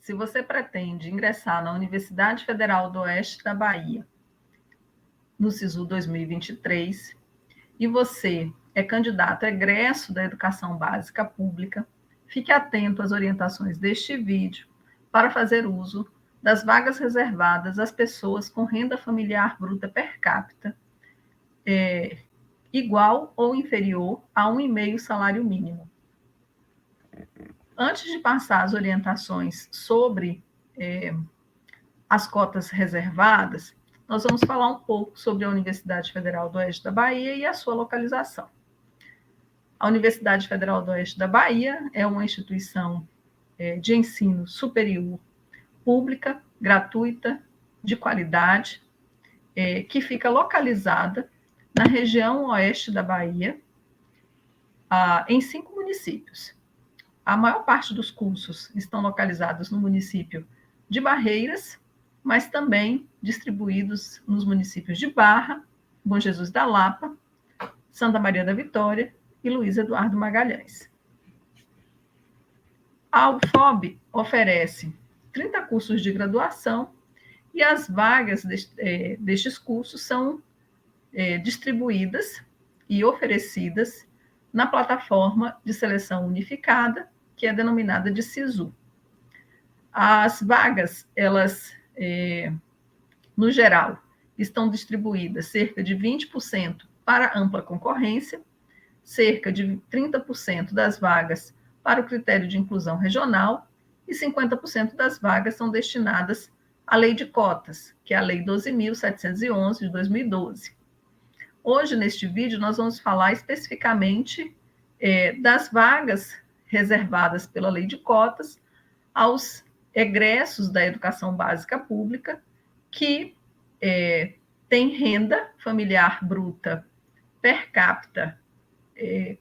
se você pretende ingressar na Universidade Federal do Oeste da Bahia, no SISU 2023, e você é candidato a egresso da educação básica pública, fique atento às orientações deste vídeo para fazer uso das vagas reservadas às pessoas com renda familiar bruta per capita igual ou inferior a 1,5 salário mínimo. Antes de passar as orientações sobre as cotas reservadas, nós vamos falar um pouco sobre a Universidade Federal do Oeste da Bahia e a sua localização. A Universidade Federal do Oeste da Bahia é uma instituição de ensino superior pública, gratuita, de qualidade, que fica localizada na região oeste da Bahia, em 5 municípios. A maior parte dos cursos estão localizados no município de Barreiras, mas também distribuídos nos municípios de Barra, Bom Jesus da Lapa, Santa Maria da Vitória e Luiz Eduardo Magalhães. A UFOB oferece 30 cursos de graduação e as vagas destes cursos são distribuídas e oferecidas na plataforma de seleção unificada, que é denominada de SISU. As vagas, elas, no geral, estão distribuídas cerca de 20% para ampla concorrência, cerca de 30% das vagas para o critério de inclusão regional e 50% das vagas são destinadas à lei de cotas, que é a Lei 12.711 de 2012. Hoje, neste vídeo, nós vamos falar especificamente das vagas reservadas pela lei de cotas aos egressos da educação básica pública que têm renda familiar bruta per capita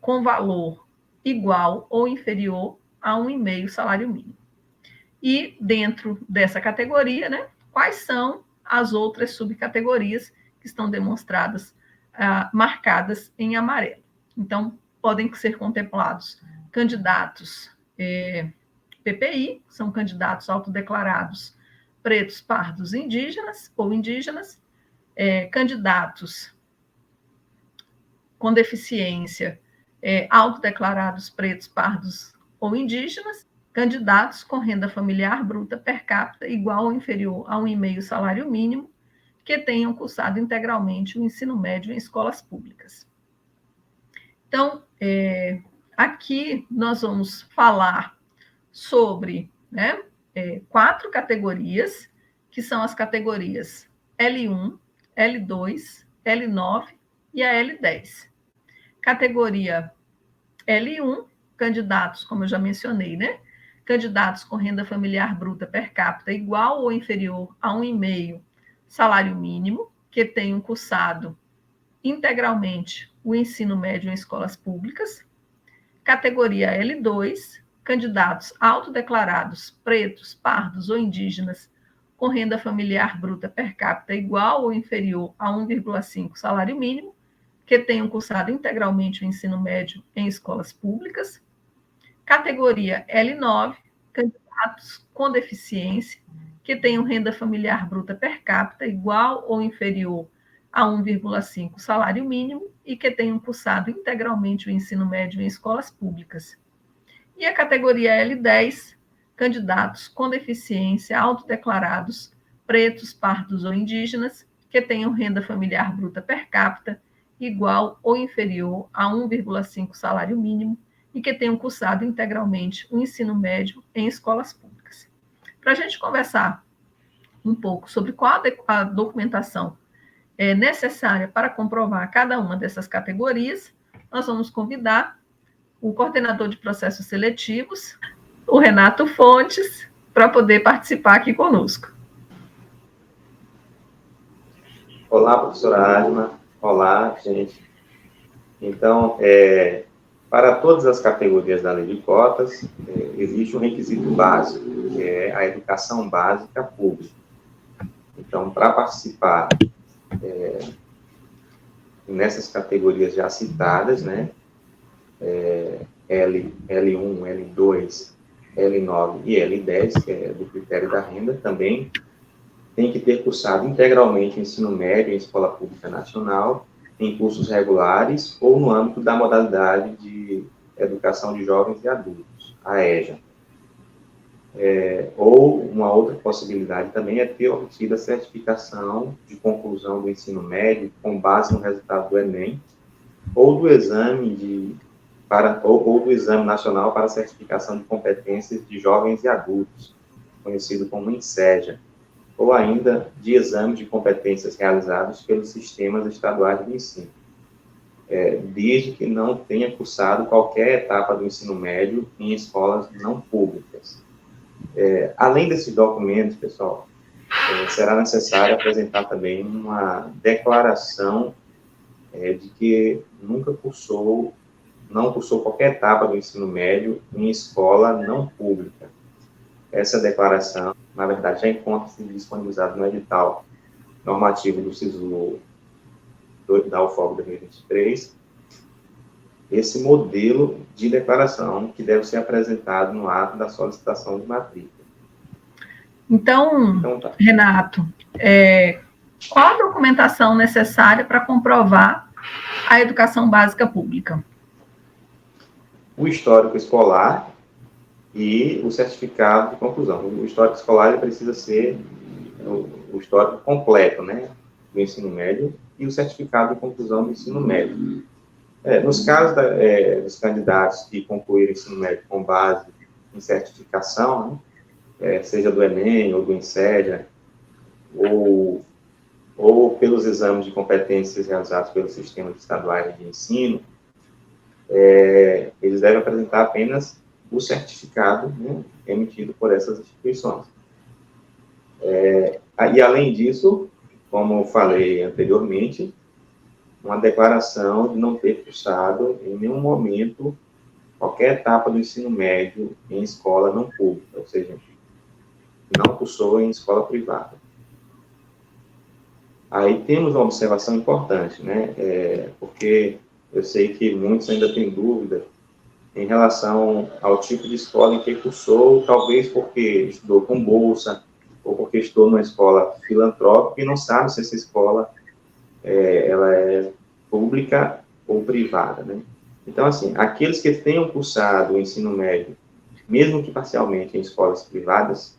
com valor igual ou inferior a 1,5 salário mínimo. E dentro dessa categoria, né, quais são as outras subcategorias que estão demonstradas, marcadas em amarelo. Então, podem ser contemplados candidatos PPI, são candidatos autodeclarados pretos, pardos, indígenas ou indígenas, candidatos com deficiência, autodeclarados pretos, pardos ou indígenas, candidatos com renda familiar bruta per capita igual ou inferior a 1,5 salário mínimo, que tenham cursado integralmente o ensino médio em escolas públicas. Então, aqui nós vamos falar sobre 4 categorias, que são as categorias L1, L2, L9 e a L10. Categoria L1, candidatos, como eu já mencionei, né? Candidatos com renda familiar bruta per capita igual ou inferior a 1,5 salário mínimo, que tenham cursado integralmente o ensino médio em escolas públicas. Categoria L2, candidatos autodeclarados pretos, pardos ou indígenas com renda familiar bruta per capita igual ou inferior a 1,5 salário mínimo, que tenham cursado integralmente o ensino médio em escolas públicas. Categoria L9, candidatos com deficiência, que tenham renda familiar bruta per capita igual ou inferior a 1,5 salário mínimo e que tenham cursado integralmente o ensino médio em escolas públicas. E a categoria L10, candidatos com deficiência autodeclarados pretos, pardos ou indígenas, que tenham renda familiar bruta per capita igual ou inferior a 1,5 salário mínimo e que tenham cursado integralmente o ensino médio em escolas públicas. Para a gente conversar um pouco sobre qual a documentação é necessária para comprovar cada uma dessas categorias, nós vamos convidar o coordenador de processos seletivos, o Renato Fontes, para poder participar aqui conosco. Olá, professora Adma. Olá, gente. Então, para todas as categorias da lei de cotas, existe um requisito básico, que é a educação básica pública. Então, para participar nessas categorias já citadas, né, L1, L2, L9 e L10, que é do critério da renda, também tem que ter cursado integralmente o ensino médio em escola pública nacional, em cursos regulares ou no âmbito da modalidade de educação de jovens e adultos, a EJA. Ou uma outra possibilidade também é ter obtido a certificação de conclusão do ensino médio com base no resultado do Enem, ou do exame ou do Exame Nacional para a Certificação de Competências de Jovens e Adultos, conhecido como INSEJA, ou ainda de exames de competências realizados pelos sistemas estaduais de ensino, desde que não tenha cursado qualquer etapa do ensino médio em escolas não públicas. Além desses documentos, pessoal, será necessário apresentar também uma declaração de que não cursou qualquer etapa do ensino médio em escola não pública. Essa declaração, na verdade, já encontra-se disponibilizada no edital normativo do SISU da UFOB 2023, esse modelo de declaração que deve ser apresentado no ato da solicitação de matrícula. Então tá. Renato, qual a documentação necessária para comprovar a educação básica pública? O histórico escolar e o certificado de conclusão. O histórico escolar ele precisa ser o histórico completo, né, do ensino médio, e o certificado de conclusão do ensino médio. Nos casos dos candidatos que concluíram o ensino médio com base em certificação, né, seja do Enem ou do INSEJA, ou pelos exames de competências realizados pelos sistemas estaduais de ensino, eles devem apresentar apenas o certificado, né, emitido por essas instituições. E, além disso, como eu falei anteriormente, uma declaração de não ter cursado em nenhum momento qualquer etapa do ensino médio em escola não pública, ou seja, não cursou em escola privada. Aí temos uma observação importante, né, porque eu sei que muitos ainda têm dúvida em relação ao tipo de escola em que cursou, talvez porque estudou com bolsa, ou porque estudou numa escola filantrópica e não sabe se essa escola ela é pública ou privada, né? Então, assim, aqueles que tenham cursado o ensino médio, mesmo que parcialmente em escolas privadas,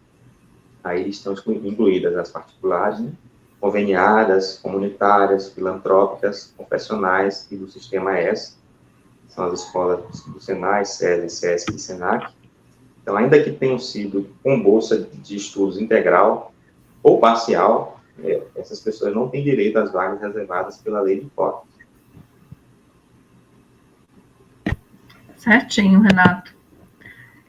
aí estão incluídas as particulares, né, conveniadas, comunitárias, filantrópicas, confessionais e do Sistema S, são as escolas do Senai, SESI, SESC e SENAC. Então, ainda que tenham sido com bolsa de estudos integral ou parcial, essas pessoas não têm direito às vagas reservadas pela lei de cotas. Certinho, Renato.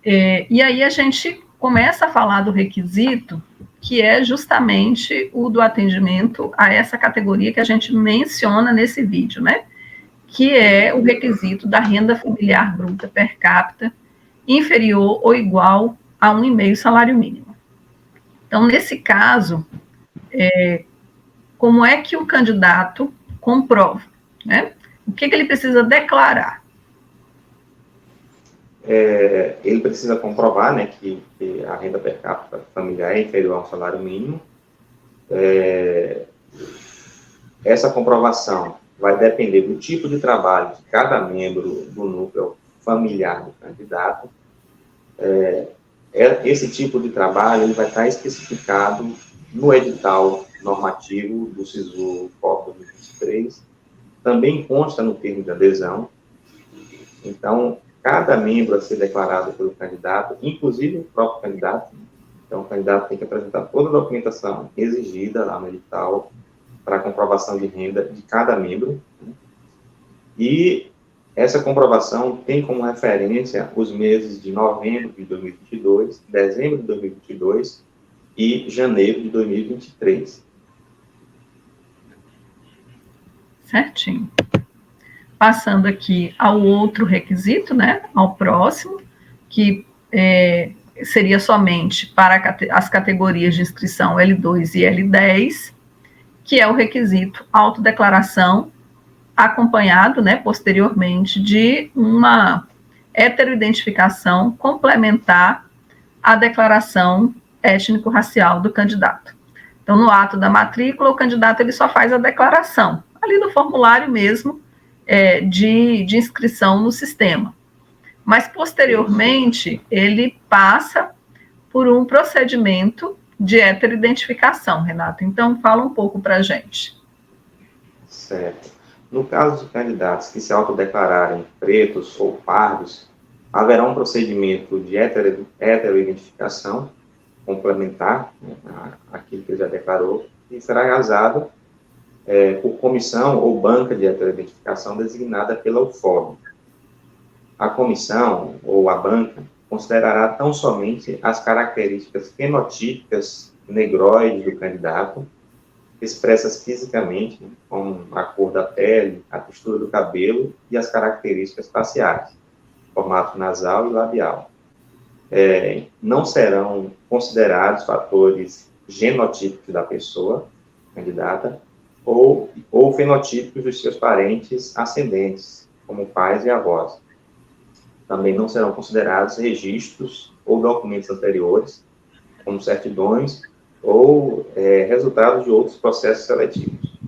E aí a gente começa a falar do requisito, que é justamente o do atendimento a essa categoria que a gente menciona nesse vídeo, né? Que é o requisito da renda familiar bruta per capita inferior ou igual a 1,5 salário mínimo. Então, nesse caso, como é que o candidato comprova, né? O que ele precisa declarar? Ele precisa comprovar, né, que a renda per capita familiar é inferior ao salário mínimo. Essa comprovação vai depender do tipo de trabalho de cada membro do núcleo familiar do candidato. Esse tipo de trabalho ele vai estar especificado no edital normativo do SISU FOB 2023, também consta no termo de adesão. Então, cada membro a ser declarado pelo candidato, inclusive o próprio candidato, então o candidato tem que apresentar toda a documentação exigida lá no edital para a comprovação de renda de cada membro, né? E essa comprovação tem como referência os meses de novembro de 2022, dezembro de 2022 e janeiro de 2023. Certinho. Passando aqui ao outro requisito, né, ao próximo, que seria somente para as categorias de inscrição L2 e L10, que é o requisito autodeclaração, acompanhado, né, posteriormente, de uma heteroidentificação complementar a declaração étnico-racial do candidato. Então, no ato da matrícula, o candidato ele só faz a declaração, ali no formulário mesmo, de inscrição no sistema. Mas, posteriormente, ele passa por um procedimento de heteroidentificação, Renato. Então, fala um pouco para a gente. Certo. No caso de candidatos que se autodeclararem pretos ou pardos, haverá um procedimento de heteroidentificação complementar, né, àquilo que ele já declarou, e será realizado por comissão ou banca de heteroidentificação designada pela UFOB. A comissão ou a banca considerará tão somente as características fenotípicas negroides do candidato, expressas fisicamente, né, como a cor da pele, a textura do cabelo e as características faciais, formato nasal e labial. Não serão considerados fatores genotípicos da pessoa candidata ou fenotípicos dos seus parentes ascendentes, como pais e avós. Também não serão considerados registros ou documentos anteriores, como certidões ou resultados de outros processos seletivos.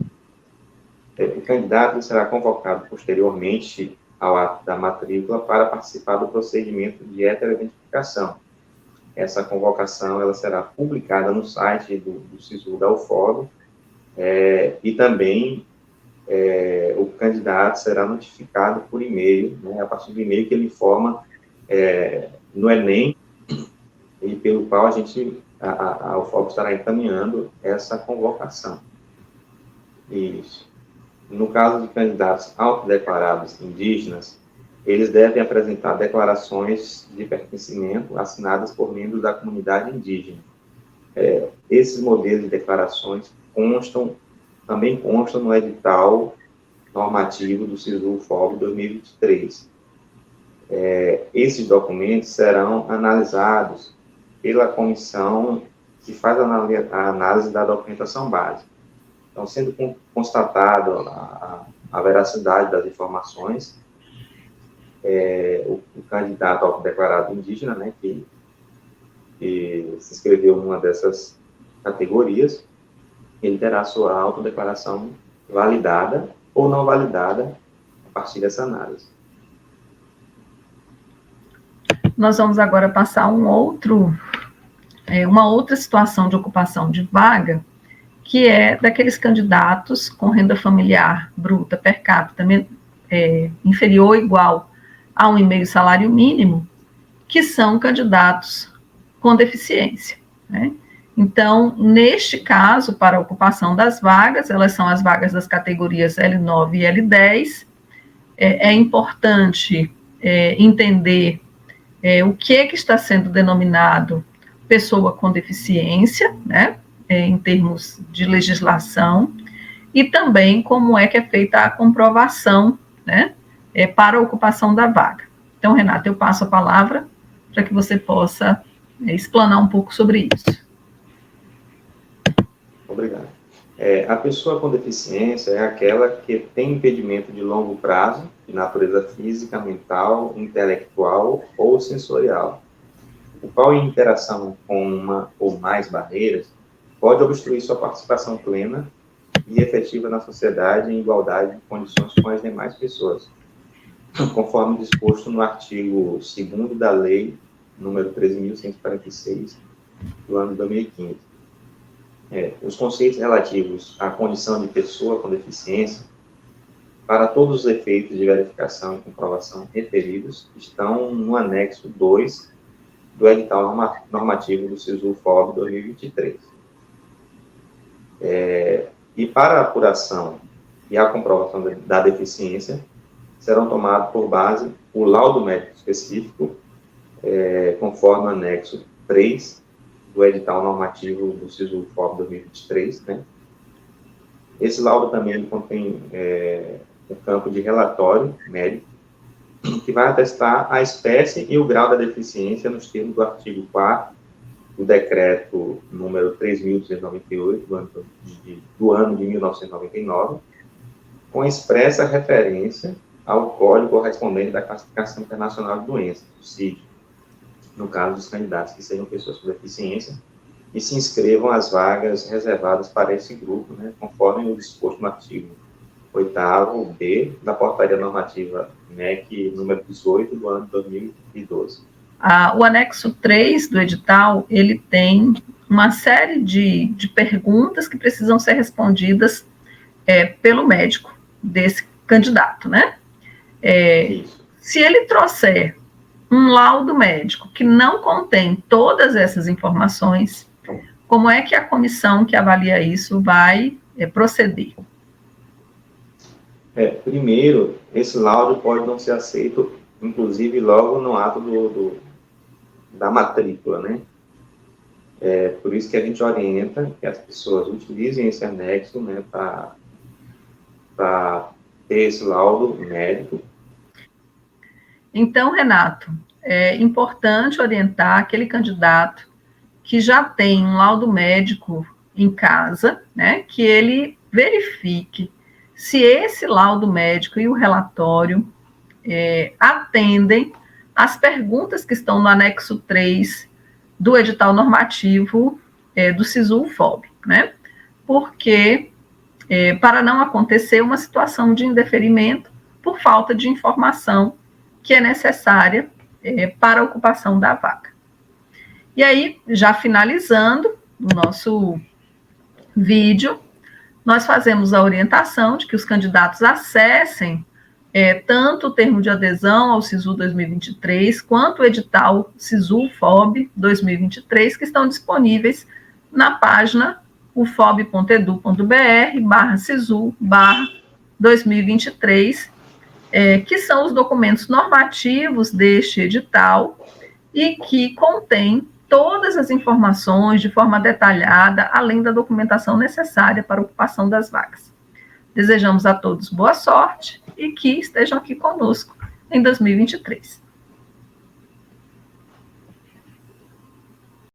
O candidato será convocado posteriormente ao ato da matrícula para participar do procedimento de heteroidentificação. Essa convocação ela será publicada no site do SISU da UFOB e também o candidato será notificado por e-mail, né, a partir do e-mail que ele informa no Enem, e pelo qual a UFOB estará encaminhando essa convocação. Isso. No caso de candidatos autodeclarados indígenas, eles devem apresentar declarações de pertencimento assinadas por membros da comunidade indígena. Esses modelos de declarações também constam no edital normativo do SISU-UFOB 2023. Esses documentos serão analisados pela comissão que faz a análise da documentação básica. Então, sendo constatado a veracidade das informações, o candidato autodeclarado indígena, né, que se inscreveu numa dessas categorias, ele terá a sua autodeclaração validada ou não validada a partir dessa análise. Nós vamos agora passar uma outra situação de ocupação de vaga, que é daqueles candidatos com renda familiar bruta per capita inferior ou igual a 1,5 salário mínimo, que são candidatos com deficiência, né? Então, neste caso, para a ocupação das vagas, elas são as vagas das categorias L9 e L10. É importante entender o que está sendo denominado pessoa com deficiência, né, em termos de legislação, e também como é que é feita a comprovação, né, para a ocupação da vaga. Então, Renata, eu passo a palavra para que você possa explanar um pouco sobre isso. Obrigado. A pessoa com deficiência é aquela que tem impedimento de longo prazo, de natureza física, mental, intelectual ou sensorial, o qual, em interação com uma ou mais barreiras, pode obstruir sua participação plena e efetiva na sociedade em igualdade de condições com as demais pessoas, conforme disposto no artigo 2º da Lei número 13.146, do ano de 2015. Os conceitos relativos à condição de pessoa com deficiência, para todos os efeitos de verificação e comprovação referidos, estão no anexo 2 do edital normativo do SISU-UFOB 2023. E para a apuração e a comprovação da deficiência, serão tomados por base o laudo médico específico, conforme o anexo 3 do edital normativo do SISU-UFOB 2023, né? Esse laudo também contém um campo de relatório médico, que vai atestar a espécie e o grau da deficiência nos termos do artigo 4º do decreto número 3.298, do ano de 1999, com expressa referência ao código correspondente da Classificação Internacional de Doenças, o CID. no caso dos candidatos que sejam pessoas com deficiência, e se inscrevam às vagas reservadas para esse grupo, né, conforme o disposto no artigo 8º-B da Portaria Normativa MEC número 18 do ano 2012. O anexo 3 do edital, ele tem uma série de perguntas que precisam ser respondidas pelo médico desse candidato, né? Se ele trouxer um laudo médico que não contém todas essas informações, como é que a comissão que avalia isso vai proceder? Primeiro, esse laudo pode não ser aceito, inclusive, logo no ato da matrícula, né? Por isso que a gente orienta que as pessoas utilizem esse anexo, né, para ter esse laudo médico. Então, Renato, é importante orientar aquele candidato que já tem um laudo médico em casa, né, que ele verifique se esse laudo médico e o relatório atendem às perguntas que estão no anexo 3 do edital normativo do SISU-FOB, né? Porque, para não acontecer uma situação de indeferimento por falta de informação que é necessária para a ocupação da vaga. E aí, já finalizando o nosso vídeo, nós fazemos a orientação de que os candidatos acessem tanto o termo de adesão ao SISU 2023, quanto o edital SISU-FOB 2023, que estão disponíveis na página ufob.edu.br/SISU/2023, que são os documentos normativos deste edital e que contém todas as informações de forma detalhada, além da documentação necessária para a ocupação das vagas. Desejamos a todos boa sorte e que estejam aqui conosco em 2023.